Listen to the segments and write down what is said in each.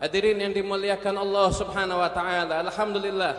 Hadirin yang dimuliakan Allah Subhanahu wa taala, alhamdulillah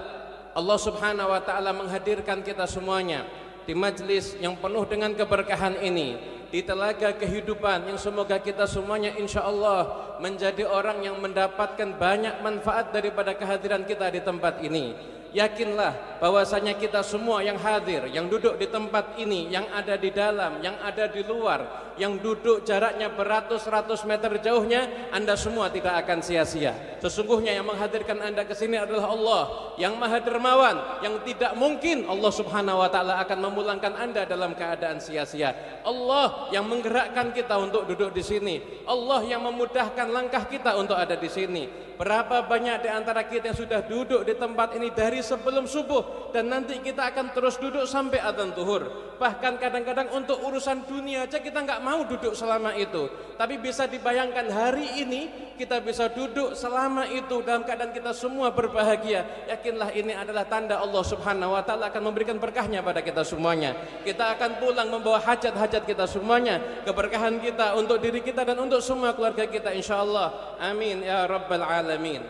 Allah Subhanahu wa taala menghadirkan kita semuanya di majlis yang penuh dengan keberkahan ini, di telaga kehidupan yang semoga kita semuanya insyaallah menjadi orang yang mendapatkan banyak manfaat daripada kehadiran kita di tempat ini. Yakinlah bahwasanya kita semua yang hadir, yang duduk di tempat ini, yang ada di dalam, yang ada di luar, yang duduk jaraknya beratus-ratus meter jauhnya, Anda semua tidak akan sia-sia. Sesungguhnya yang menghadirkan Anda ke sini adalah Allah yang Maha Dermawan, yang tidak mungkin Allah Subhanahu wa taala akan memulangkan Anda dalam keadaan sia-sia. Allah yang menggerakkan kita untuk duduk di sini. Allah yang memudahkan langkah kita untuk ada di sini. Berapa banyak di antara kita yang sudah duduk di tempat ini dari sebelum subuh, dan nanti kita akan terus duduk sampai adzan zuhur. Bahkan kadang-kadang untuk urusan dunia aja kita nggak mau duduk selama itu. Tapi bisa dibayangkan hari ini kita bisa duduk selama itu dalam keadaan kita semua berbahagia. Yakinlah ini adalah tanda Allah Subhanahu wa taala akan memberikan berkahnya pada kita semuanya. Kita akan pulang membawa hajat-hajat kita semuanya, keberkahan kita untuk diri kita dan untuk semua keluarga kita insyaallah. Amin ya rabbal alamin.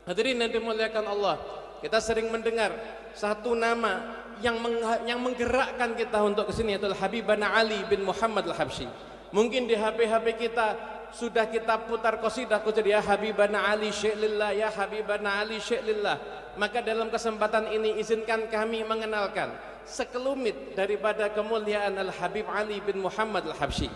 Hadirin yang dimuliakan Allah, kita sering mendengar satu nama yang menggerakkan kita untuk kesini, yaitu Habibana Ali bin Muhammad Al-Habsyi. Mungkin di HP kita sudah kita putar qasidah ya Habibana Ali syi'lillah, ya Habibana Ali syi'lillah. Maka dalam kesempatan ini izinkan kami mengenalkan sekelumit daripada kemuliaan Al-Habib Ali bin Muhammad Al-Habsyi.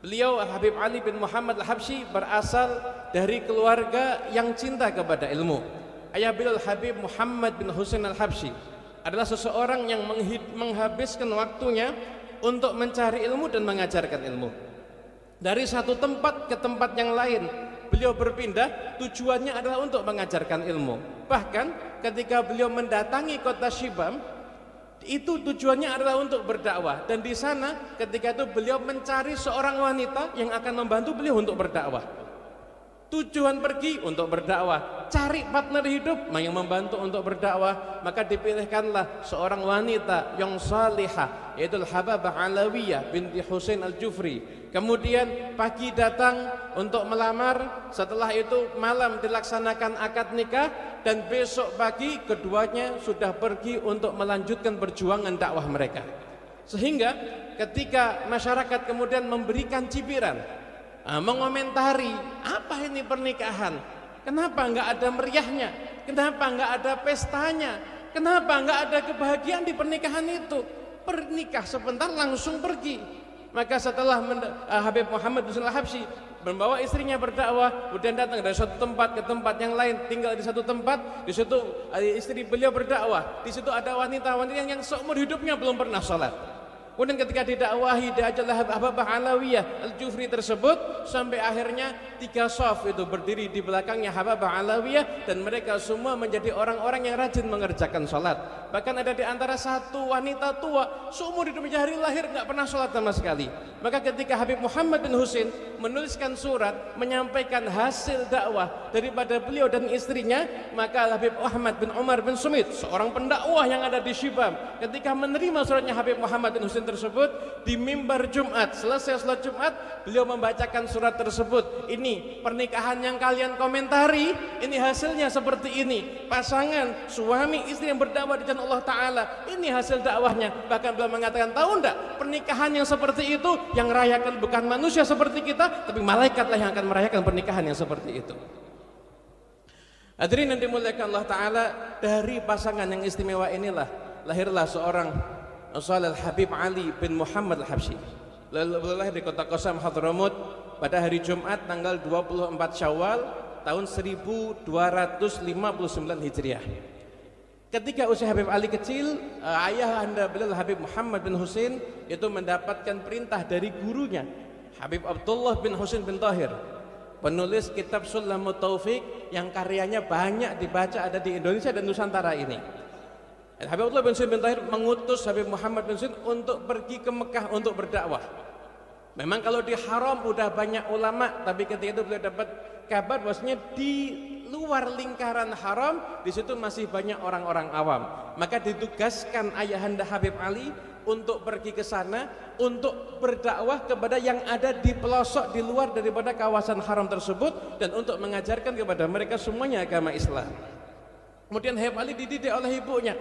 Beliau Habib Ali bin Muhammad Al-Habsyi berasal dari keluarga yang cinta kepada ilmu. Ayah beliau Habib Muhammad bin Husain Al-Habsyi adalah seseorang yang menghabiskan waktunya untuk mencari ilmu dan mengajarkan ilmu. Dari satu tempat ke tempat yang lain beliau berpindah, tujuannya adalah untuk mengajarkan ilmu. Bahkan ketika beliau mendatangi kota Syibam, itu tujuannya adalah untuk berdakwah. Dan di sana ketika itu beliau mencari seorang wanita yang akan membantu beliau untuk berdakwah. Tujuan pergi untuk berdakwah, cari partner hidup yang membantu untuk berdakwah, maka dipilihkanlah seorang wanita yang salihah, yaitu Hababah Alawiyah binti Husain Al-Jufri. Kemudian pagi datang untuk melamar, setelah itu malam dilaksanakan akad nikah, dan besok pagi keduanya sudah pergi untuk melanjutkan perjuangan dakwah mereka. Sehingga ketika masyarakat kemudian memberikan cibiran, mengomentari, apa ini pernikahan? Kenapa enggak ada meriahnya? Kenapa enggak ada pestanya? Kenapa enggak ada kebahagiaan di pernikahan itu? Pernikah sebentar langsung pergi. Maka setelah Habib Muhammad bin Al-Habsyi membawa istrinya berdakwah, kemudian datang dari satu tempat ke tempat yang lain, tinggal di satu tempat, di situ istri beliau berdakwah, di situ ada wanita-wanita yang seumur hidupnya belum pernah sholat. Kemudian ketika didakwahi diajarlah Hababah Alawiyah Al-Jufri tersebut, sampai akhirnya 3 shaf itu berdiri di belakangnya Hababah Alawiyah, dan mereka semua menjadi orang-orang yang rajin mengerjakan sholat. Bahkan ada di antara satu wanita tua seumur hidupnya hari lahir nggak pernah sholat sama sekali. Maka ketika Habib Muhammad bin Husain menuliskan surat menyampaikan hasil dakwah daripada beliau dan istrinya, maka Habib Ahmad bin Umar bin Sumit, seorang pendakwah yang ada di Syibam, ketika menerima suratnya Habib Muhammad bin Husain tersebut di mimbar Jumat, selesai sholat Jumat beliau membacakan surat tersebut. Ini pernikahan yang kalian komentari, ini hasilnya seperti ini. Pasangan suami istri yang berdakwah di jalan Allah Ta'ala, ini hasil dakwahnya. Bahkan beliau mengatakan, tahu enggak, pernikahan yang seperti itu yang rayakan bukan manusia seperti kita, tapi malaikatlah yang akan merayakan pernikahan yang seperti itu. Hadirin yang dimuliakan Allah Ta'ala, dari pasangan yang istimewa inilah lahirlah seorang Salih Habib Ali bin Muhammad Al-Habsyi. Lahir di kota Qasam Hadramut pada hari Jumat tanggal 24 Syawal tahun 1259 Hijriah. Ketika usia Habib Ali kecil, ayah anda beliau Habib Muhammad bin Husain itu mendapatkan perintah dari gurunya Habib Abdullah bin Husain bin Tahir, penulis kitab Sulamut Taufiq yang karyanya banyak dibaca ada di Indonesia dan Nusantara ini. Habib Abdullah bin Husain bin Tahir mengutus Habib Muhammad bin Husain untuk pergi ke Mekah untuk berdakwah. Memang kalau di Haram udah banyak ulama, tapi ketika itu beliau dapat kabar bahwasanya di luar lingkaran Haram di situ masih banyak orang-orang awam. Maka ditugaskan ayahanda Habib Ali untuk pergi ke sana untuk berdakwah kepada yang ada di pelosok di luar daripada kawasan haram tersebut dan untuk mengajarkan kepada mereka semuanya agama Islam. Kemudian Habib Ali dididik oleh ibunya,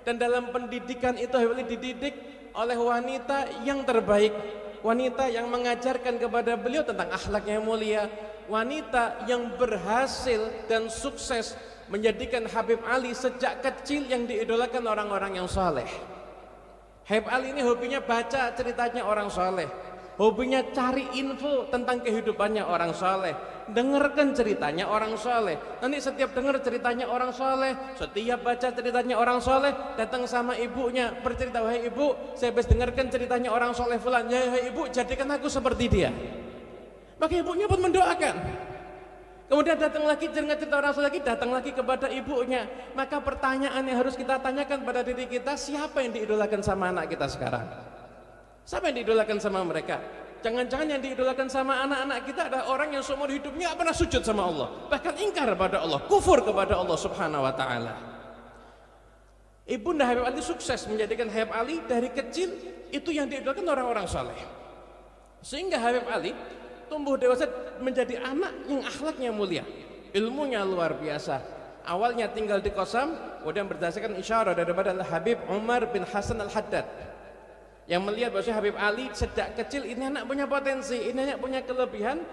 dan dalam pendidikan itu Habib Ali dididik oleh wanita yang terbaik, wanita yang mengajarkan kepada beliau tentang akhlaknya yang mulia, wanita yang berhasil dan sukses menjadikan Habib Ali sejak kecil yang diidolakan orang-orang yang saleh. Habib Ali ini hobinya baca ceritanya orang saleh, hobinya cari info tentang kehidupannya orang saleh, dengarkan ceritanya orang saleh. Nanti setiap dengar ceritanya orang saleh, setiap baca ceritanya orang saleh, datang sama ibunya bercerita, wahai ibu, saya habis dengarkan ceritanya orang saleh fulan, ya wahai ibu, jadikan aku seperti dia. Maka ibunya pun mendoakan. Kemudian datang lagi dengar cerita orang saleh lagi, datang lagi kepada ibunya. Maka pertanyaan yang harus kita tanyakan pada diri kita, siapa yang diidolakan sama anak kita sekarang? Siapa yang diidolakan sama mereka? Jangan-jangan yang diidolakan sama anak-anak kita adalah orang yang seumur hidupnya tidak pernah sujud sama Allah, bahkan ingkar kepada Allah, kufur kepada Allah Subhanahu wa taala. Ibunda Habib Ali sukses menjadikan Habib Ali dari kecil itu yang diidolakan orang-orang saleh. Sehingga Habib Ali tumbuh dewasa menjadi anak yang akhlaknya mulia, ilmunya luar biasa. Awalnya tinggal di Qasam, kemudian berdasarkan isyarah daripada Habib Umar bin Hasan Al-Haddad yang melihat bahwa Habib Ali sejak kecil ini anak punya potensi, ini anak punya kelebihan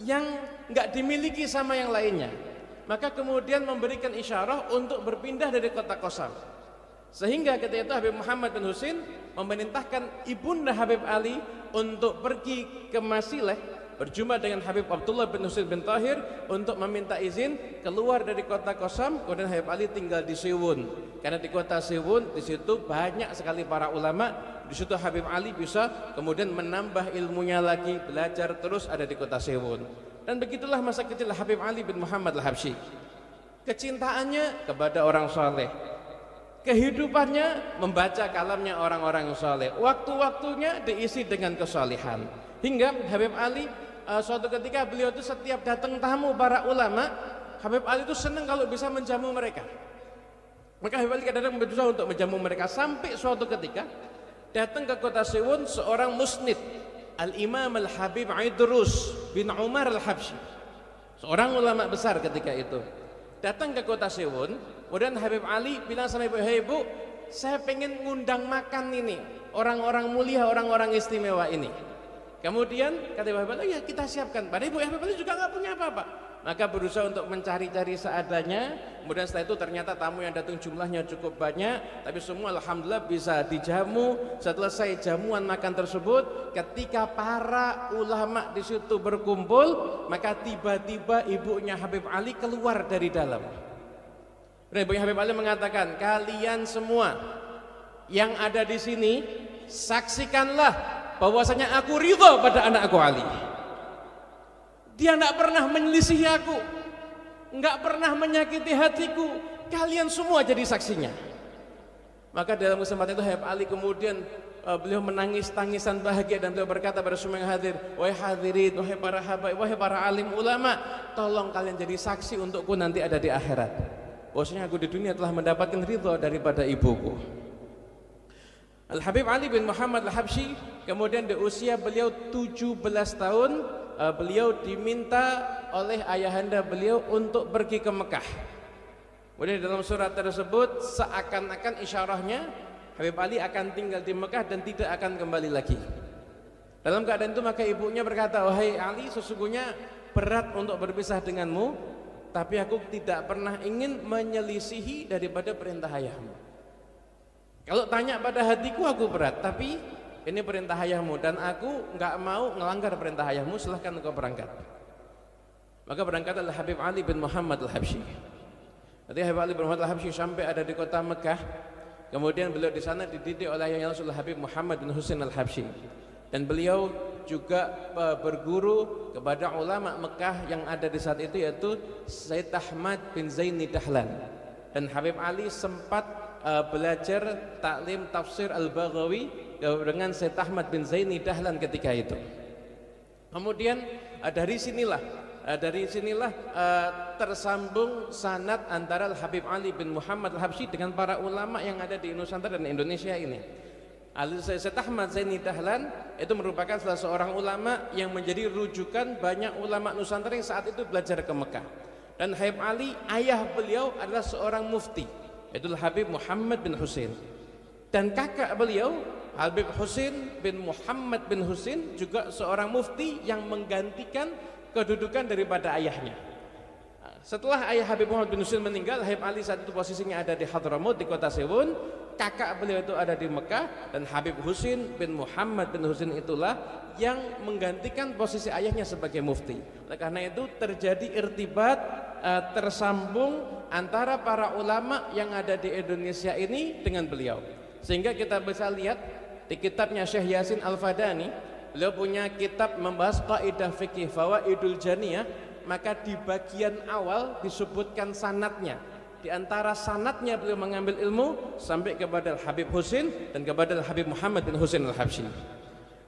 yang nggak dimiliki sama yang lainnya. Maka kemudian memberikan isyarah untuk berpindah dari kota Qasam. Sehingga ketika itu Habib Muhammad bin Husain memerintahkan ibunda Habib Ali untuk pergi ke Masileh, berjumpa dengan Habib Abdullah bin Husain bin Tahir untuk meminta izin keluar dari kota Qasam. Kemudian Habib Ali tinggal di Siwun, karena di kota Siwun di situ banyak sekali para ulama. Di situ Habib Ali bisa kemudian menambah ilmunya lagi, belajar terus ada di kota Siwun. Dan begitulah masa kecil Habib Ali bin Muhammad Al-Habsyi. Kecintaannya kepada orang saleh, kehidupannya membaca kalamnya orang-orang yang saleh, waktu-waktunya diisi dengan kesalehan. Hingga Habib Ali suatu ketika beliau itu setiap datang tamu para ulama, Habib Ali itu senang kalau bisa menjamu mereka. Maka Habib Ali kadang-kadang berusaha untuk menjamu mereka, sampai suatu ketika datang ke kota Siwun seorang musnid, Al-Imam Al-Habib Idrus bin Umar Al-Habsyi, seorang ulama besar ketika itu. Datang ke kota Siwun, kemudian Habib Ali bilang sama ibu, "Hei ibu, saya pengen ngundang makan ini orang-orang mulia, orang-orang istimewa ini." Kemudian kata Habib Ali, "Oh ya, kita siapkan." Pada ibu Habib Ali juga nggak punya apa-apa, maka berusaha untuk mencari-cari seadanya. Kemudian setelah itu ternyata tamu yang datang jumlahnya cukup banyak, tapi semua alhamdulillah bisa dijamu. Setelah selesai jamuan makan tersebut, ketika para ulama di situ berkumpul, maka tiba-tiba ibunya Habib Ali keluar dari dalam. Dan ibunya Habib Ali mengatakan, "Kalian semua yang ada di sini, saksikanlah bahwasanya aku ridha pada anakku Ali. Dia tidak pernah menyelisihi aku, nggak pernah menyakiti hatiku. Kalian semua jadi saksinya." Maka dalam kesempatan itu Habib Ali kemudian beliau menangis tangisan bahagia dan beliau berkata pada semua yang hadir, "Wahai hadirin, wahai para habaib, wahai para alim ulama, tolong kalian jadi saksi untukku nanti ada di akhirat. Bahwasanya aku di dunia telah mendapatkan ridha daripada ibuku." Al-Habib Ali bin Muhammad Al-Habsyi kemudian di usia beliau 17 tahun beliau diminta oleh ayahanda beliau untuk pergi ke Mekah. Kemudian dalam surat tersebut seakan-akan isyarahnya Habib Ali akan tinggal di Mekah dan tidak akan kembali lagi. Dalam keadaan itu maka ibunya berkata, "Wahai Ali, sesungguhnya berat untuk berpisah denganmu, tapi aku tidak pernah ingin menyelisihi daripada perintah ayahmu. Kalau tanya pada hatiku aku berat, tapi ini perintah ayahmu dan aku nggak mau melanggar perintah ayahmu, silahkan engkau berangkat." Maka berangkat adalah Habib Ali bin Muhammad Al-Habsyi. Nanti Habib Ali bin Muhammad Al-Habsyi sampai ada di kota Mekah. Kemudian beliau di sana dididik oleh ayahnya Rasulullah Habib Muhammad bin Husain Al-Habsyi. Dan beliau juga berguru kepada ulama Mekah yang ada di saat itu, yaitu Sayyid Ahmad bin Zaini Dahlan. Dan Habib Ali sempat belajar taklim tafsir Al-Baghawi dengan Sayyid Ahmad bin Zaini Dahlan ketika itu. Kemudian dari sinilah tersambung sanad antara Habib Ali bin Muhammad Al-Habsyi dengan para ulama yang ada di Nusantara dan Indonesia ini. Syekh Ahmad Zaini Dahlan itu merupakan salah seorang ulama yang menjadi rujukan banyak ulama Nusantara yang saat itu belajar ke Mekah. Dan Habib Ali, ayah beliau adalah seorang mufti, yaitu Habib Muhammad bin Husain. Dan kakak beliau Habib Husain bin Muhammad bin Husain juga seorang mufti yang menggantikan kedudukan daripada ayahnya. Setelah ayah Habib Muhammad bin Husain meninggal, Habib Ali saat itu posisinya ada di Hadramaut di kota Sewun. Kakak beliau itu ada di Mekah, dan Habib Husain bin Muhammad bin Husain itulah yang menggantikan posisi ayahnya sebagai mufti. Oleh karena itu terjadi irtibat, tersambung antara para ulama yang ada di Indonesia ini dengan beliau. Sehingga kita bisa lihat di kitabnya Syekh Yasin Al-Fadani, beliau punya kitab membahas kaidah fikih Fawaidul Janiyah, maka di bagian awal disebutkan sanadnya. Di antara sanadnya beliau mengambil ilmu sampai kepada Habib Husain dan kepada Habib Muhammad bin Husain Al-Habsyi.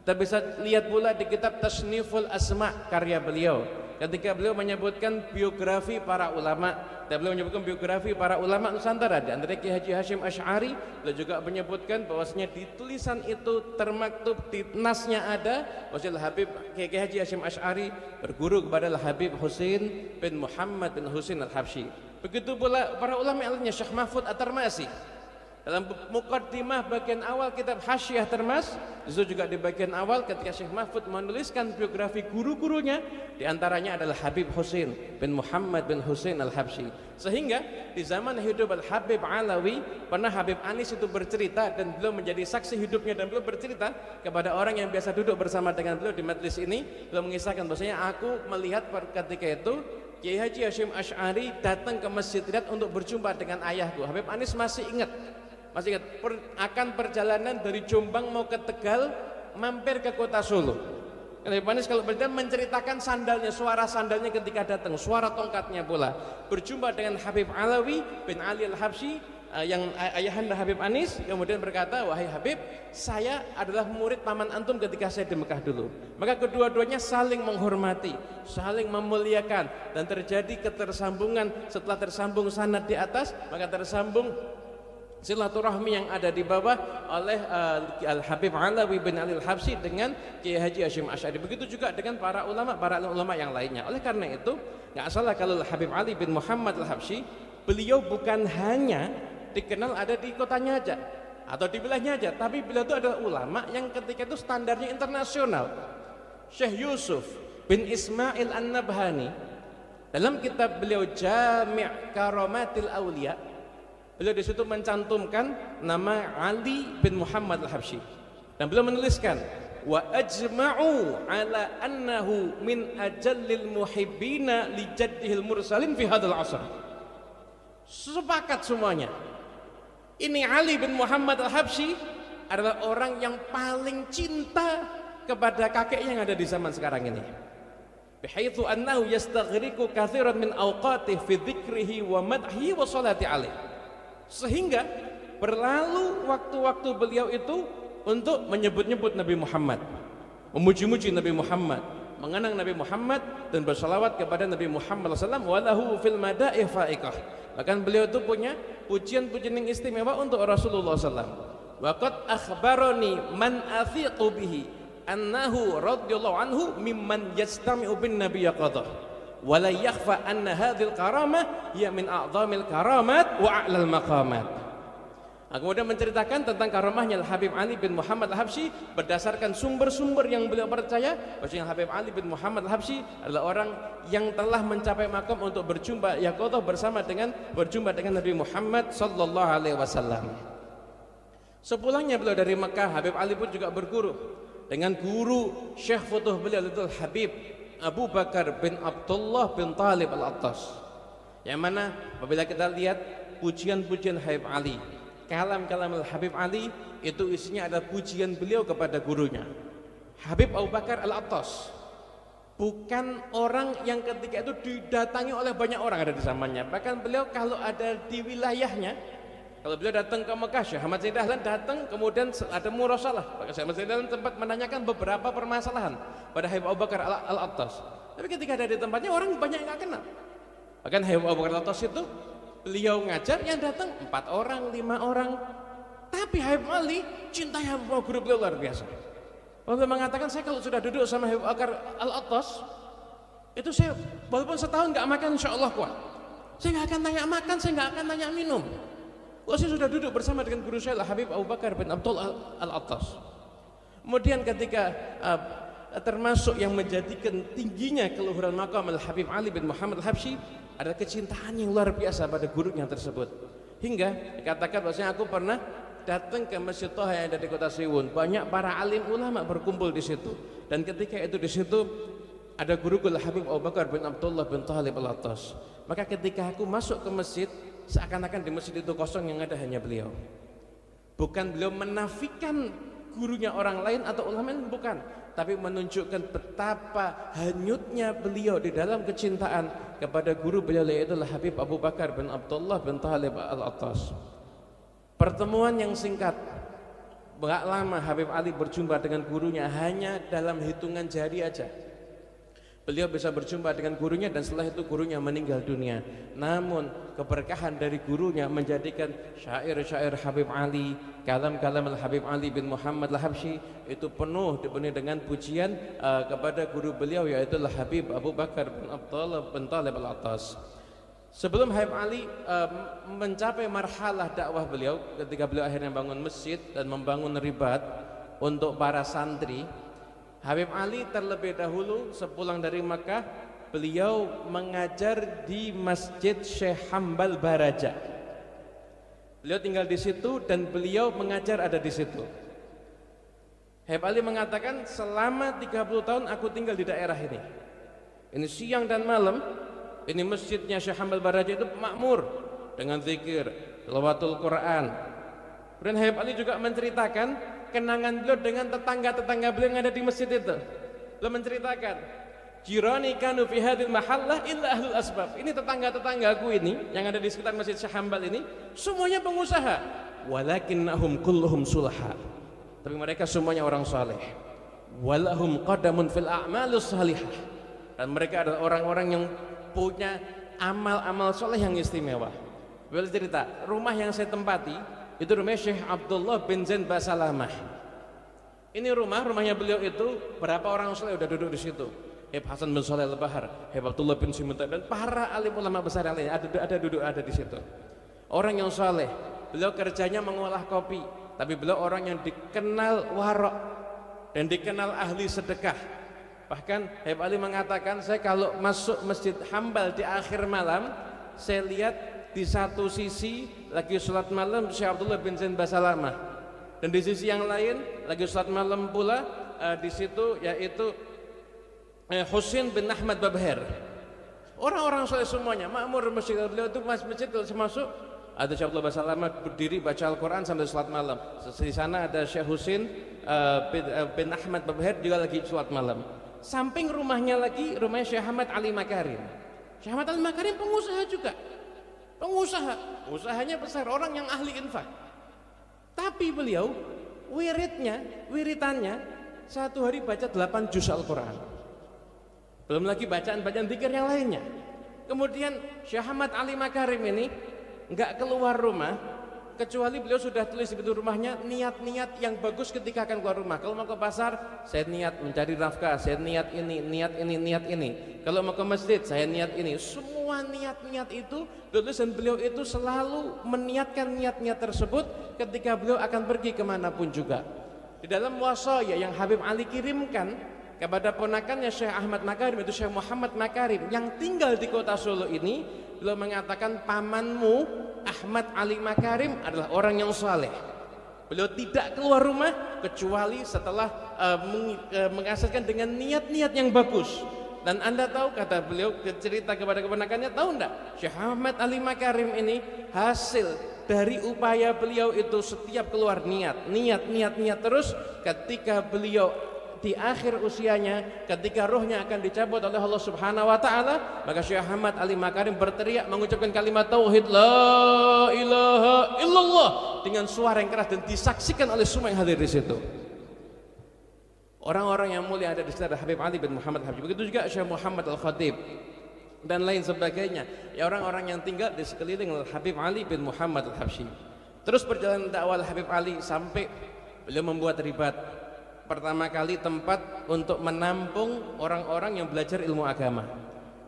Kita bisa lihat pula di kitab Tasniful Asma karya beliau, ketika beliau menyebutkan biografi para ulama, dan beliau menyebutkan biografi para ulama Nusantara, di antara Ki Haji Hasyim Asy'ari. Beliau juga menyebutkan bahwasanya di tulisan itu termaktub, di nasnya ada bahwa Habib Ki Haji Hasyim Asy'ari berguru kepada Habib Husain bin Muhammad bin Husain Al-Habsyi. Begitu pula para ulama lainnya, Syekh Mahfud At-Tarmasi dalam mukaddimah bagian awal kitab Hasyiah Termas, itu juga di bagian awal ketika Syekh Mahfud menuliskan biografi guru-gurunya, di antaranya adalah Habib Husain bin Muhammad bin Husain Al-Habsyi. Sehingga di zaman hidup Al-Habib Alawi, pernah Habib Anis itu bercerita, dan beliau menjadi saksi hidupnya, dan beliau bercerita kepada orang yang biasa duduk bersama dengan beliau di majlis ini. Beliau mengisahkan bahwasanya, aku melihat ketika itu Kiai Haji Hasyim Asy'ari datang ke Masjid Riyadh untuk berjumpa dengan ayahku. Habib Anis masih ingat akan perjalanan dari Jombang mau ke Tegal, mampir ke kota Solo. Habib Anis kalau berjalan menceritakan sandalnya, suara sandalnya ketika datang, suara tongkatnya pula. Berjumpa dengan Habib Alawi bin Ali Al-Habsyi, yang ayahanda Habib Anis, kemudian berkata, wahai Habib, saya adalah murid paman antum ketika saya di Mekah dulu. Maka kedua-duanya saling menghormati, saling memuliakan, dan terjadi ketersambungan. Setelah tersambung sanad di atas, maka tersambung silaturahmi yang ada di bawah oleh Al-Habib Alawi bin Ali Al-Habsyi dengan Kiai Haji Hasyim Asy'ari. Begitu juga dengan para ulama yang lainnya. Oleh karena itu, nggak salah kalau Habib Ali bin Muhammad Al-Habsyi, beliau bukan hanya dikenal ada di kotanya aja atau di wilayahnya aja, tapi beliau itu adalah ulama yang ketika itu standarnya internasional. Syekh Yusuf bin Ismail An-Nabhani dalam kitab beliau Jami' Karamatil Auliya, beliau di situ mencantumkan nama Ali bin Muhammad Al-Habsyi, dan beliau menuliskan, wa ajma'u ala annahu min ajallil muhibbina li jaddihil mursalin fi hadzal asr. Sepakat semuanya, ini Ali bin Muhammad Al-Habsyi adalah orang yang paling cinta kepada kakeknya yang ada di zaman sekarang ini. Bihaitsu annahu yastaghriqu katsiran min awqatihi fi dzikrihi wa madhihi wa sholati alaih. Sehingga berlalu waktu-waktu beliau itu untuk menyebut-nyebut Nabi Muhammad, memuji-muji Nabi Muhammad, mengenang Nabi Muhammad, dan bersalawat kepada Nabi Muhammad SAW. Walahu fil madaih fa'iqah. Bahkan beliau itu punya pujian-pujian yang istimewa untuk Rasulullah SAW. Waqad akhbarani man athiqu bihi annahu radhiyallahu anhu mimman yastami'u bin nabiyya qadah wa la yakhfa anna hadhil karamah hiya min a'dhamil karamat wa a'lal maqamat. Kemudian menceritakan tentang karamahnya Habib Ali bin Muhammad Al-Habsyi berdasarkan sumber-sumber yang beliau percaya bahwasanya Habib Ali bin Muhammad Al-Habsyi adalah orang yang telah mencapai makam untuk berjumpa yaqadhah berjumpa dengan Nabi Muhammad sallallahu alaihi wasallam. Sepulangnya beliau dari Mekah, Habib Ali pun juga berguru dengan guru Syekh Futuh beliau, itu Habib Abu Bakar bin Abdullah bin Talib Al-Attas. Yang mana apabila kita lihat pujian-pujian Habib Ali, kalam-kalam Habib Ali itu isinya ada pujian beliau kepada gurunya Habib Abu Bakar Al-Attas. Bukan orang yang ketika itu didatangi oleh banyak orang ada di zamannya. Bahkan beliau kalau ada di wilayahnya, kalau beliau datang ke Mekah, Syekh Ahmad Zaini Dahlan datang, kemudian ada murasalah, maka Syekh Ahmad Zaini Dahlan sempat menanyakan beberapa permasalahan pada Habib Abu Bakar Al-Attas. Tapi ketika ada di tempatnya orang banyak yang nggak kenal. Bahkan Habib Abu Bakar Al-Attas itu beliau ngajar yang datang 4 orang, 5 orang. Tapi Habib Ali cintanya guru beliau luar biasa. Beliau mengatakan, saya kalau sudah duduk sama Habib Bakar Al-Attas, itu saya walaupun setahun nggak makan, insya Allah kuat. Saya nggak akan tanya makan, saya nggak akan tanya minum. Kalau saya sudah duduk bersama dengan guru saya Habib Abu Bakar bin Abdullah Al-Attas. Kemudian ketika termasuk yang menjadikan tingginya keluhuran maqam Al-Habib Ali bin Muhammad Al-Habsyi adalah kecintaan yang luar biasa pada gurunya tersebut. Hingga dikatakan bahwasanya aku pernah datang ke Masjid Thaha yang ada di Kota Siwun. Banyak para alim ulama berkumpul di situ. Dan ketika itu di situ ada guruku Habib Abu Bakar bin Abdullah bin Thalib Al-Attas. Maka ketika aku masuk ke masjid, seakan-akan di masjid itu kosong, yang ada hanya beliau. Bukan beliau menafikan gurunya orang lain atau ulama lain, bukan, tapi menunjukkan betapa hanyutnya beliau di dalam kecintaan kepada guru beliau, yaitu Habib Abu Bakar bin Abdullah bin Thalib Al-Attas. Pertemuan yang singkat, enggak lama Habib Ali berjumpa dengan gurunya, hanya dalam hitungan jari aja beliau bisa berjumpa dengan gurunya, dan setelah itu gurunya meninggal dunia. Namun keberkahan dari gurunya menjadikan syair-syair Habib Ali, kalam-kalam Al-Habib Ali bin Muhammad Al-Habsyi itu penuh dipenuhi dengan pujian kepada guru beliau, yaitu Habib Abu Bakar bin Abdullah bin Thalib Al-Attas. Sebelum Habib Ali mencapai marhalah dakwah beliau, ketika beliau akhirnya bangun masjid dan membangun ribat untuk para santri, Habib Ali terlebih dahulu sepulang dari Makkah, beliau mengajar di Masjid Syekh Hambal Baraja. Beliau tinggal di situ dan beliau mengajar ada di situ. Habib Ali mengatakan, selama 30 tahun aku tinggal di daerah ini. Ini siang dan malam, ini masjidnya Syekh Hambal Baraja itu makmur dengan zikir, tilawatul Quran. Kemudian Habib Ali juga menceritakan kenangan beliau dengan tetangga-tetangga beliau yang ada di masjid itu. Beliau menceritakan, jirani kanu fi hadhil mahallah illa ahlul asbab. Ini tetangga-tetanggaku ini yang ada di sekitar Masjid Syekh Hambal ini semuanya pengusaha. Walakinnahum kulluhum sulaha. Tapi mereka semuanya orang saleh. Walahum qadamun fil a'malus salihah. Dan mereka adalah orang-orang yang punya amal-amal soleh yang istimewa. Beliau cerita, rumah yang saya tempati itu rumah Syekh Abdullah bin Zain Basalamah. Ini rumahnya beliau itu berapa orang soleh udah duduk di situ. Habib Hasan bin Shalih Al-Bahar, Habib Abdullah bin Simon, dan para alim ulama besar yang lain ada di situ. Orang yang soleh. Beliau kerjanya mengolah kopi, tapi beliau orang yang dikenal warok dan dikenal ahli sedekah. Bahkan Habib Ali mengatakan, saya kalau masuk Masjid Hambal di akhir malam, saya lihat di satu sisi lagi sholat malam Syekh Abdullah bin Zain Basalamah, dan di sisi yang lain lagi sholat malam pula di situ yaitu Husin bin Ahmad Babher. Orang-orang soleh semuanya makmur masjid beliau itu. Masjid kalau masuk ada Syekh Abdullah Basalamah berdiri baca Al-Quran sambil sholat malam. Di sana ada Syekh Husin bin Ahmad Babher juga lagi sholat malam. Samping rumahnya lagi rumahnya Syekh Ahmad Ali Makarim. Syekh Ahmad Ali Makarim pengusaha juga. Usahanya besar, orang yang ahli infak. Tapi beliau wiritannya satu hari baca 8 juz Al-Quran. Belum lagi bacaan-bacaan zikir yang lainnya. Kemudian Syekh Ahmad Ali Makarim ini enggak keluar rumah kecuali beliau sudah tulis di pintu rumahnya niat-niat yang bagus ketika akan keluar rumah. Kalau mau ke pasar, saya niat mencari nafkah, saya niat ini. Kalau mau ke masjid, saya niat ini. Semua niat-niat itu tulis, dan beliau itu selalu meniatkan niat-niat tersebut ketika beliau akan pergi kemanapun juga. Di dalam wasaya yang Habib Ali kirimkan kepada ponakannya Syekh Ahmad Makarim, itu Syekh Muhammad Makarim yang tinggal di kota Solo ini, beliau mengatakan, pamanmu Ahmad Ali Makarim adalah orang yang saleh. Beliau tidak keluar rumah kecuali setelah mengasaskan dengan niat-niat yang bagus. Dan Anda tahu, kata beliau cerita kepada keponakannya, tahu enggak, Syekh Ahmad Ali Makarim ini hasil dari upaya beliau itu setiap keluar niat terus. Ketika beliau di akhir usianya, ketika rohnya akan dicabut oleh Allah Subhanahu wa taala, maka Syekh Ahmad Ali Makarim berteriak mengucapkan kalimat tauhid la ilaha illallah dengan suara yang keras, dan disaksikan oleh semua yang hadir di situ. Orang-orang yang mulia ada di sekitar Habib Ali bin Muhammad Al-Habsyi. Begitu juga Syekh Muhammad Al-Khatib dan lain sebagainya. Ya, orang-orang yang tinggal di sekeliling Habib Ali bin Muhammad Al-Habsyi. Terus perjalanan dakwah Habib Ali sampai beliau membuat ribat. Pertama kali tempat untuk menampung orang-orang yang belajar ilmu agama.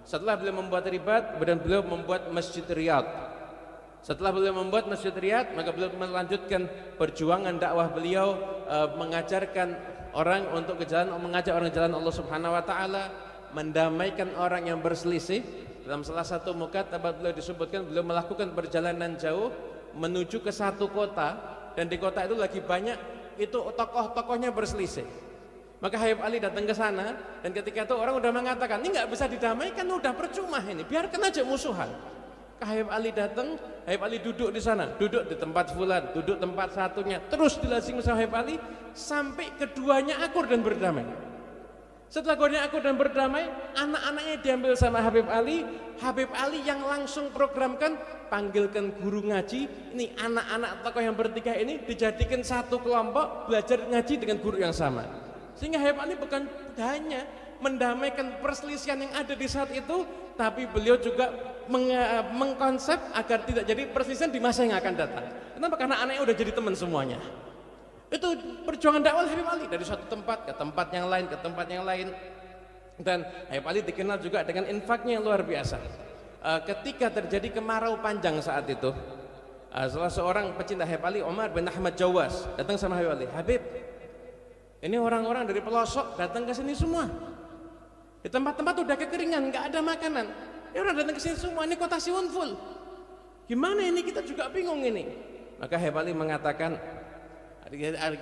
Setelah beliau membuat ribat, beliau membuat Masjid Riyadh. Setelah beliau membuat Masjid Riyadh, maka beliau melanjutkan perjuangan dakwah beliau, mengajarkan orang untuk ke jalan, mengajak orang ke jalan Allah Subhanahu wa taala, mendamaikan orang yang berselisih. Dalam salah satu mukatabat beliau disebutkan beliau melakukan perjalanan jauh menuju ke satu kota, dan di kota itu lagi banyak itu tokoh-tokohnya berselisih. Maka Habib Ali datang ke sana, dan ketika itu orang udah mengatakan ini nggak bisa didamaikan, udah percuma ini, biarkan aja musuhan. Habib Ali datang, Habib Ali duduk di sana, duduk di tempat fulan, duduk tempat satunya, terus dilazimi sama Habib Ali sampai keduanya akur dan berdamai. Setelah keduanya akur dan berdamai, anak-anaknya diambil sama Habib Ali. Habib Ali yang langsung programkan, panggilkan guru ngaji. Ini anak-anak tokoh yang bertiga ini dijadikan satu kelompok belajar ngaji dengan guru yang sama. Sehingga Habib Ali bukan hanya mendamaikan perselisihan yang ada di saat itu, tapi beliau juga mengkonsep agar tidak jadi perselisihan di masa yang akan datang. Kenapa? Karena anaknya udah jadi teman semuanya. Itu perjuangan dakwah Habib Ali dari suatu tempat ke tempat yang lain, ke tempat yang lain. Dan Habib Ali dikenal juga dengan infaknya yang luar biasa. Ketika terjadi kemarau panjang saat itu, salah seorang pecinta Habib Ali, Umar bin Ahmad Jawas, datang sama Habib Ali. Habib, ini orang-orang dari pelosok datang ke sini semua. Di tempat-tempat udah kekeringan, nggak ada makanan. Ya orang datang ke sini semua, ini kota Siwon full. Gimana ini, kita juga bingung ini. Maka Habib Ali mengatakan,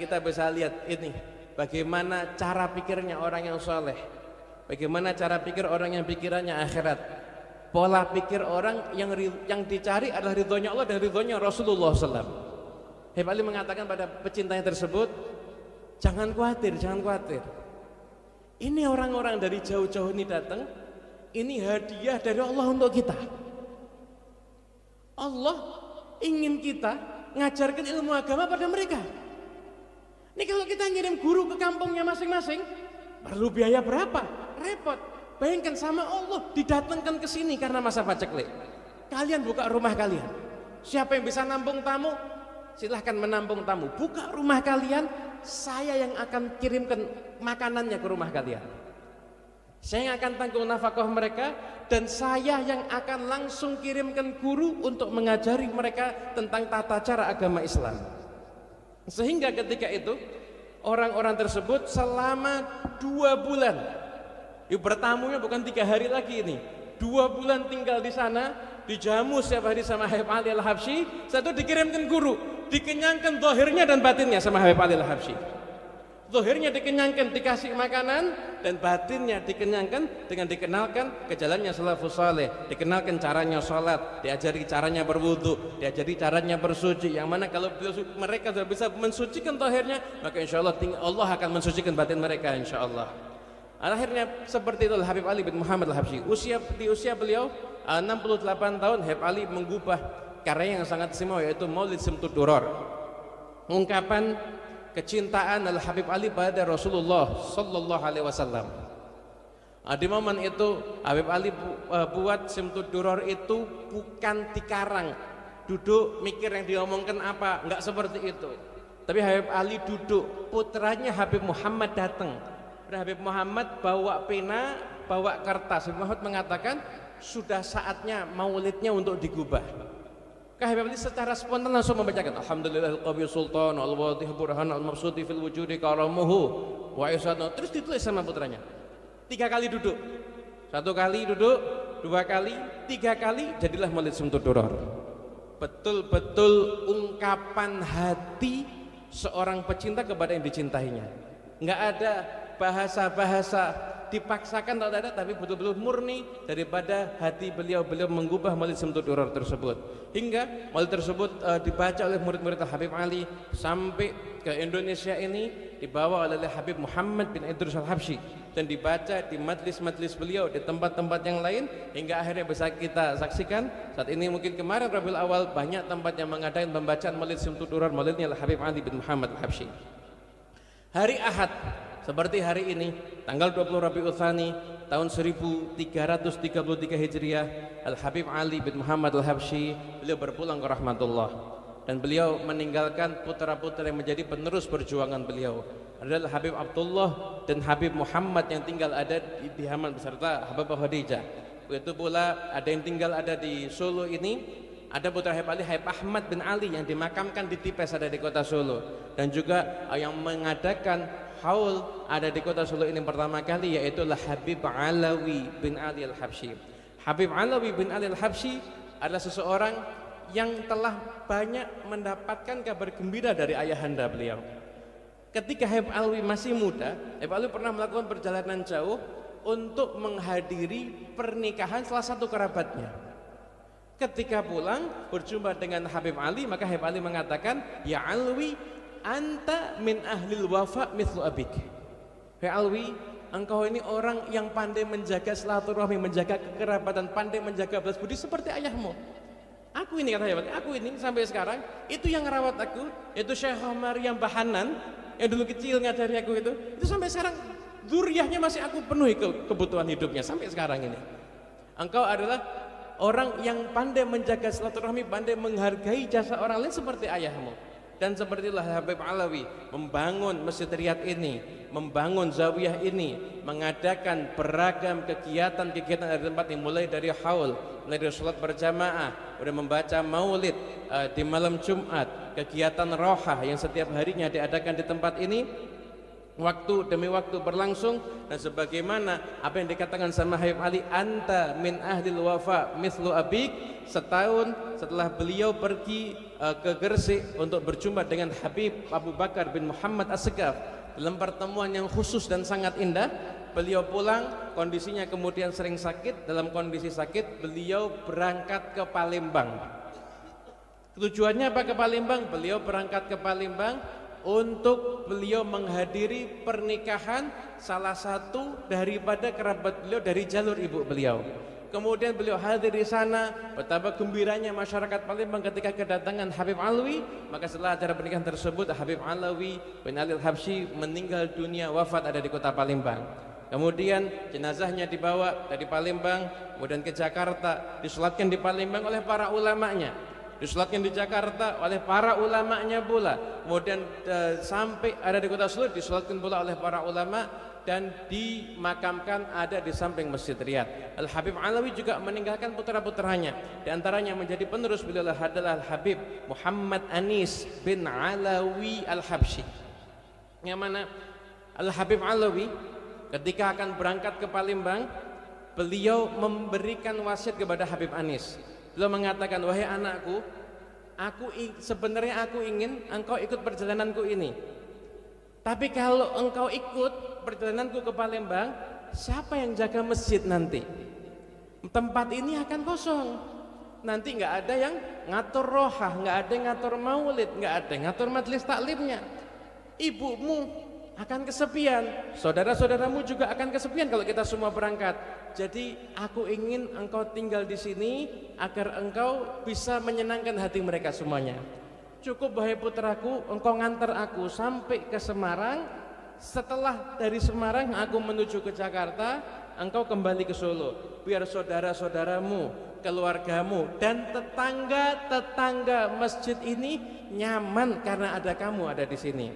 kita bisa lihat ini bagaimana cara pikirnya orang yang soleh, bagaimana cara pikir orang yang pikirannya akhirat. Pola pikir orang yang dicari adalah ridhonya Allah dan ridhonya Rasulullah SAW. Habib Ali mengatakan pada pecintanya tersebut, jangan khawatir, jangan khawatir. Ini orang-orang dari jauh-jauh ini datang, ini hadiah dari Allah untuk kita. Allah ingin kita ngajarkan ilmu agama pada mereka. Ini kalau kita ngirim guru ke kampungnya masing-masing, perlu biaya berapa? Repot. Bayangkan sama Allah didatangkan ke sini karena masa paceklik. Kalian buka rumah kalian. Siapa yang bisa nampung tamu? Silahkan menampung tamu. Buka rumah kalian, saya yang akan kirimkan makanannya ke rumah kalian. Saya yang akan tanggung nafkah mereka, dan saya yang akan langsung kirimkan guru untuk mengajari mereka tentang tata cara agama Islam. Sehingga ketika itu orang-orang tersebut selama 2 bulan, bertamunya bukan 3 hari lagi ini, 2 bulan tinggal di sana, dijamu setiap hari sama Habib Ali Al-Habsyi. Satu dikirimkan guru, dikenyangkan zahirnya dan batinnya sama Habib Ali Al-Habsyi. Zahirnya dikenyangkan, dikasih makanan, dan batinnya dikenyangkan dengan dikenalkan ke jalannya salafus saleh, dikenalkan caranya sholat, diajari caranya berwudu, diajari caranya bersuci. Yang mana kalau mereka sudah bisa mensucikan zahirnya, maka insya Allah Allah akan mensucikan batin mereka insya Allah. Akhirnya seperti itu Habib Ali bin Muhammad Al-Habsyi. Di usia beliau 68 tahun, Habib Ali mengubah karya yang sangat istimewa, yaitu Maulid Simtud Duror, ungkapan kecintaan Al-Habib Ali pada Rasulullah Sallallahu Alaihi Wasallam. Di momen itu Habib Ali buat Simtud Duror itu bukan dikarang, duduk mikir yang diomongkan apa, enggak seperti itu. Tapi Habib Ali duduk, putranya Habib Muhammad datang. Habib Muhammad bawa pena, bawa kertas. Habib Muhammad mengatakan sudah saatnya maulidnya untuk digubah. Habib Ali secara spontan langsung membacakan Alhamdulillahil qawi sultan al-wadih burhan al-mabsudi fil wujudi karamuhu wa isadu. Terus ditulis sama putranya. 3 kali duduk. 1 kali duduk, 2 kali, 3 kali, jadilah Maulid Simtud Duror. Betul-betul ungkapan hati seorang pecinta kepada yang dicintainya. Enggak ada bahasa-bahasa dipaksakan, tak ada, tapi betul-betul murni daripada hati beliau mengubah Maulid Simtud Duror tersebut. Hingga Maulid tersebut dibaca oleh murid-murid Habib Ali sampai ke Indonesia ini, dibawa oleh Habib Muhammad bin Idrus Al-Habsyi dan dibaca di majlis-majlis beliau di tempat-tempat yang lain, hingga akhirnya bisa kita saksikan saat ini. Mungkin kemarin Rabiul Awal banyak tempat yang mengadakan pembacaan Maulid Simtud Duror, Maulidnya Habib Ali bin Muhammad Al-Habsyi. Hari Ahad seperti hari ini, tanggal 20 Rabiul Tsani tahun 1333 Hijriah, Al-Habib Ali bin Muhammad Al-Habsyi beliau berpulang ke rahmatullah. dan beliau meninggalkan putra-putra yang menjadi penerus perjuangan beliau adalah Habib Abdullah dan Habib Muhammad yang tinggal ada di Haman beserta Habibah Khadijah. Begitu pula ada yang tinggal ada di Solo ini, ada putra Habib Ali, Habib Ahmad bin Ali yang dimakamkan di Tipes ada di kota Solo, dan juga yang mengadakan haul ada di kota Solo ini pertama kali yaitu Habib Alawi bin Ali Al-Habsyi. Habib Alawi bin Ali Al-Habsyi adalah seseorang yang telah banyak mendapatkan kabar gembira dari ayahanda beliau. Ketika Habib Alawi masih muda, Habib Alawi pernah melakukan perjalanan jauh untuk menghadiri pernikahan salah satu kerabatnya. Ketika pulang berjumpa dengan Habib Ali, maka Habib Ali mengatakan, "Ya Alwi, anta min ahlil wafa mithlu abik." Hai Alwi, engkau ini orang yang pandai menjaga silaturahmi, menjaga kekerabatan, pandai menjaga balas budi seperti ayahmu. Aku ini, kata Habib Ali, aku ini sampai sekarang itu yang merawat aku, yaitu Syekh Maryam Bahanan yang dulu kecil ngajari aku itu sampai sekarang zuriyahnya masih aku penuhi kebutuhan hidupnya sampai sekarang ini. Engkau adalah orang yang pandai menjaga silaturahmi, pandai menghargai jasa orang lain seperti ayahmu. Dan seperti itulah Habib Alawi membangun Masjid Riyadh ini, membangun Zawiyah ini, mengadakan beragam kegiatan-kegiatan dari tempat ini, mulai dari haul, mulai dari sholat berjamaah, udah membaca maulid di malam Jumat, kegiatan rohah yang setiap harinya diadakan di tempat ini, waktu demi waktu berlangsung. Dan sebagaimana apa yang dikatakan sama Habib Ali, anta min ahlil wafa mithlu abik, setahun setelah beliau pergi ke Gresik untuk berjumpa dengan Habib Abu Bakar bin Muhammad As-Segaf dalam pertemuan yang khusus dan sangat indah, beliau pulang, kondisinya kemudian sering sakit. Dalam kondisi sakit beliau berangkat ke Palembang. Tujuannya apa ke Palembang? Beliau berangkat ke Palembang untuk beliau menghadiri pernikahan salah satu daripada kerabat beliau dari jalur ibu beliau. Kemudian beliau hadir di sana, betapa gembiranya masyarakat Palembang ketika kedatangan Habib Alawi. Maka setelah acara pernikahan tersebut, Habib Alawi bin Ali Al-Habsyi meninggal dunia, wafat ada di kota Palembang. Kemudian jenazahnya dibawa dari Palembang kemudian ke Jakarta, disolatkan di Palembang oleh para ulamanya, disolatkan di Jakarta oleh para ulamanya pula, kemudian sampai ada di kota Solo, disolatkan pula oleh para ulama dan dimakamkan ada di samping Masjid Riyadh. Al-Habib Alawi juga meninggalkan putra-putranya, di antaranya menjadi penerus beliau adalah Al-Habib Muhammad Anis bin Alawi Al-Habsyi, yang mana Al-Habib Alawi ketika akan berangkat ke Palembang, beliau memberikan wasiat kepada Habib Anis. Beliau mengatakan, wahai anakku, sebenarnya aku ingin engkau ikut perjalananku ini. Tapi kalau engkau ikut perjalananku ke Palembang, siapa yang jaga masjid nanti? Tempat ini akan kosong. Nanti nggak ada yang ngatur rohah, nggak ada yang ngatur maulid, nggak ada yang ngatur majelis taklimnya. Ibumu akan kesepian, saudara-saudaramu juga akan kesepian kalau kita semua berangkat. Jadi aku ingin engkau tinggal di sini agar engkau bisa menyenangkan hati mereka semuanya. Cukup wahai putraku, engkau ngantar aku sampai ke Semarang. Setelah dari Semarang aku menuju ke Jakarta, engkau kembali ke Solo. Biar saudara-saudaramu, keluargamu dan tetangga-tetangga masjid ini nyaman karena ada kamu ada di sini.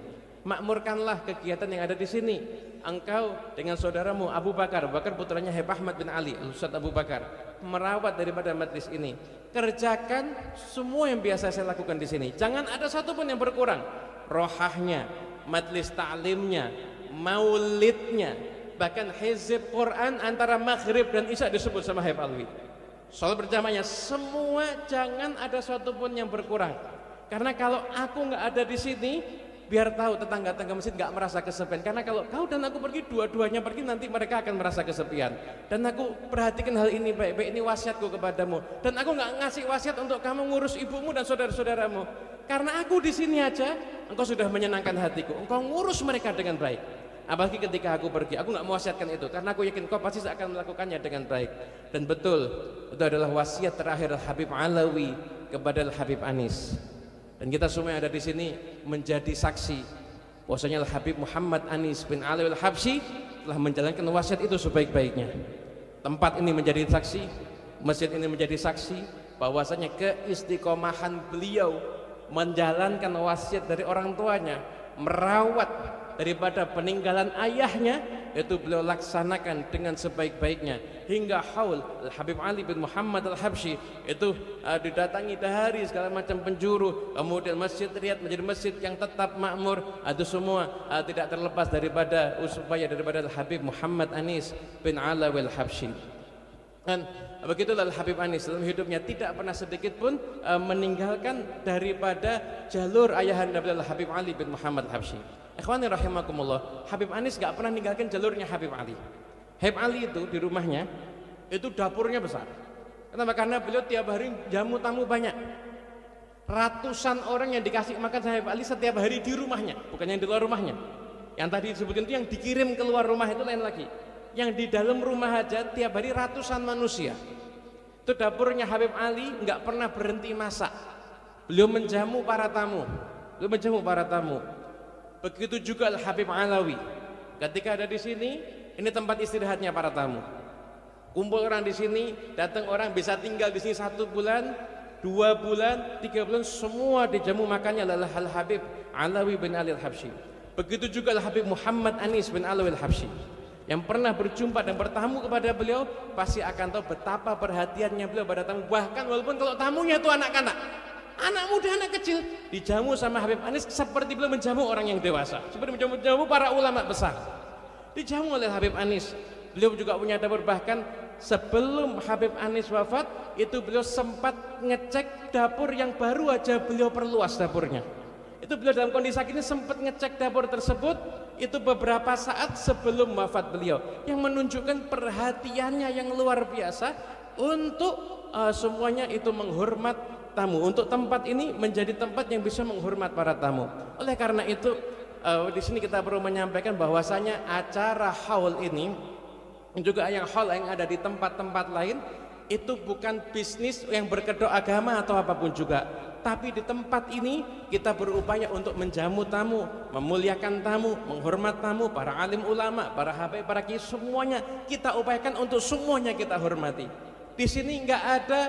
Makmurkanlah kegiatan yang ada di sini. Engkau dengan saudaramu Abu Bakar putranya Habib Ahmad bin Ali, Ustaz Abu Bakar, merawat daripada majlis ini. Kerjakan semua yang biasa saya lakukan di sini. Jangan ada satupun yang berkurang. Rohahnya, majlis ta'limnya, maulidnya, bahkan hizib Quran antara maghrib dan isya disebut sama Habib Alawi. Salat berjamaahnya semua, jangan ada satupun yang berkurang. Karena kalau aku nggak ada di sini, biar tahu tetangga-tetangga masjid nggak merasa kesepian. Karena kalau kau dan aku pergi, dua-duanya pergi, nanti mereka akan merasa kesepian. Dan aku perhatikan hal ini baik-baik, ini wasiatku kepadamu. Dan aku nggak ngasih wasiat untuk kamu ngurus ibumu dan saudara-saudaramu. Karena aku di sini aja, engkau sudah menyenangkan hatiku. Engkau ngurus mereka dengan baik. Apalagi ketika aku pergi, aku nggak mewasiatkan itu, karena aku yakin kau pasti akan melakukannya dengan baik. Dan betul, itu adalah wasiat terakhir Habib Alawi kepada Habib Anis. Dan kita semua yang ada di sini menjadi saksi bahwasanya Habib Muhammad Anis bin Alawi Al-Habsyi telah menjalankan wasiat itu sebaik-baiknya. Tempat ini menjadi saksi, masjid ini menjadi saksi bahwasanya keistiqomahan beliau menjalankan wasiat dari orang tuanya, merawat daripada peninggalan ayahnya, itu beliau laksanakan dengan sebaik-baiknya. Hingga haul Al-Habib Ali bin Muhammad Al-Habsyi itu didatangi dari segala macam penjuru, kemudian Masjid Riyadh menjadi masjid yang tetap makmur. Itu semua tidak terlepas daripada upaya daripada Al-Habib Muhammad Anis bin Alawi Al-Habsyi. Dan begitulah Al-Habib Anis dalam hidupnya tidak pernah sedikit pun meninggalkan daripada jalur ayahanda beliau Al-Habib Ali bin Muhammad Al-Habsyi. Ikhwani rahimakumullah, Habib Anis gak pernah meninggalkan jalurnya Habib Ali. Habib Ali itu di rumahnya itu dapurnya besar. Kenapa? Karena beliau tiap hari jamu tamu banyak. Ratusan orang yang dikasih makan sama Habib Ali setiap hari di rumahnya, bukan yang di luar rumahnya. Yang tadi disebutkan itu yang dikirim keluar rumah itu lain lagi. Yang di dalam rumah aja tiap hari ratusan manusia. Itu dapurnya Habib Ali nggak pernah berhenti masak. Beliau menjamu para tamu. Begitu juga Al-Habib Alawi. Ketika ada di sini, ini tempat istirahatnya para tamu. Kumpul orang di sini, datang orang bisa tinggal di sini 1 bulan, 2 bulan, 3 bulan, semua dijamu makannya adalah Al-Habib Alawi bin Ali Al-Habsyi. Begitu juga Al-Habib Muhammad Anis bin Alawi Al-Habsyi. Yang pernah berjumpa dan bertamu kepada beliau pasti akan tahu betapa perhatiannya beliau pada tamu. Bahkan walaupun kalau tamunya itu anak-anak, anak muda, anak kecil, dijamu sama Habib Anis seperti beliau menjamu orang yang dewasa, seperti menjamu para ulama besar. Dijamu oleh Habib Anis. Beliau juga punya dapur, bahkan sebelum Habib Anis wafat itu beliau sempat ngecek dapur yang baru aja beliau perluas dapurnya. Itu beliau dalam kondisi sakitnya sempat ngecek dapur tersebut itu beberapa saat sebelum wafat beliau, yang menunjukkan perhatiannya yang luar biasa untuk semuanya itu menghormat tamu, untuk tempat ini menjadi tempat yang bisa menghormat para tamu. Oleh karena itu di sini kita perlu menyampaikan bahwasanya acara haul ini juga yang haul yang ada di tempat-tempat lain itu bukan bisnis yang berkedok agama atau apapun juga, tapi di tempat ini kita berupaya untuk menjamu tamu, memuliakan tamu, menghormat tamu, para alim ulama, para habaib, para kiai, semuanya kita upayakan untuk semuanya kita hormati. Di sini nggak ada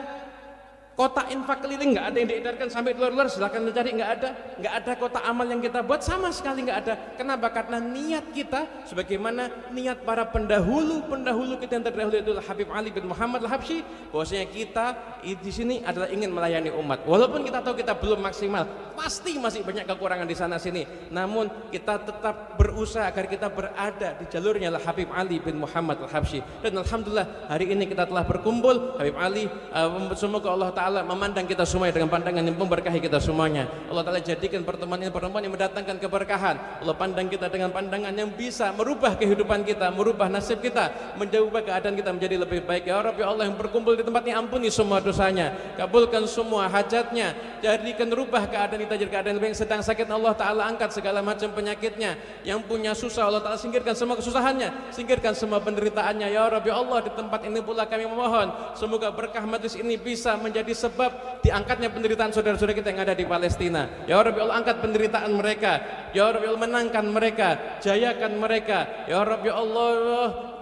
kotak infak keliling, nggak ada yang diedarkan sampai luar-luar, silakan mencari, nggak ada kotak amal yang kita buat, sama sekali nggak ada. Kenapa? Karena niat kita sebagaimana niat para pendahulu kita yang terdahulu itu Habib Ali bin Muhammad Al-Habsyi, bahwasanya kita di sini adalah ingin melayani umat. Walaupun kita tahu kita belum maksimal, pasti masih banyak kekurangan di sana sini, namun kita tetap berusaha agar kita berada di jalurnya Habib Ali bin Muhammad Al-Habsyi. Dan alhamdulillah hari ini kita telah berkumpul. Habib Ali, semoga Allah Ta'ala memandang kita semuanya dengan pandangan yang memberkahi kita semuanya. Allah Ta'ala jadikan pertemuan ini pertemuan yang mendatangkan keberkahan. Allah pandang kita dengan pandangan yang bisa merubah kehidupan kita, merubah nasib kita, menjubah keadaan kita menjadi lebih baik. Ya Rabbi Allah, yang berkumpul di tempat ini ampuni semua dosanya, kabulkan semua hajatnya, jadikan rubah keadaan kita jadi keadaan yang sedang sakit, Allah Ta'ala angkat segala macam penyakitnya. Yang punya susah Allah Ta'ala singkirkan semua kesusahannya, singkirkan semua penderitaannya. Ya Rabbi Allah, di tempat ini pula kami memohon semoga berkah majlis ini bisa menjadi sebab diangkatnya penderitaan saudara-saudara kita yang ada di Palestina. Ya Rabbi Allah, angkat penderitaan mereka. Ya Rabbi Allah, menangkan mereka, jayakan mereka. Ya Rabbi Allah,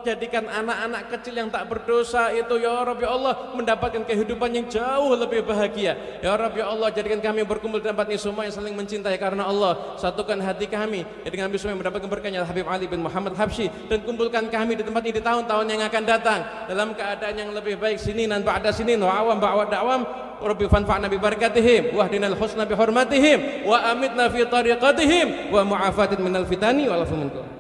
jadikan anak-anak kecil yang tak berdosa itu ya Rabbi Allah mendapatkan kehidupan yang jauh lebih bahagia. Ya Rabbi Allah, jadikan kami berkumpul di tempat ini semua yang saling mencintai karena Allah. Satukan hati kami dengan kami semua yang mendapatkan berkahnya Habib Ali bin Muhammad Al-Habsyi, dan kumpulkan kami di tempat ini di tahun-tahun yang akan datang dalam keadaan yang lebih baik. Sininan ba'da sinin wa awam ba'da awam. Rabbi fanfa'na bi barakatihim wahdinal husna bi hurmatihim wa amitna fi tariqatihim wa mu'afatin minal fitani wa lafu minkum.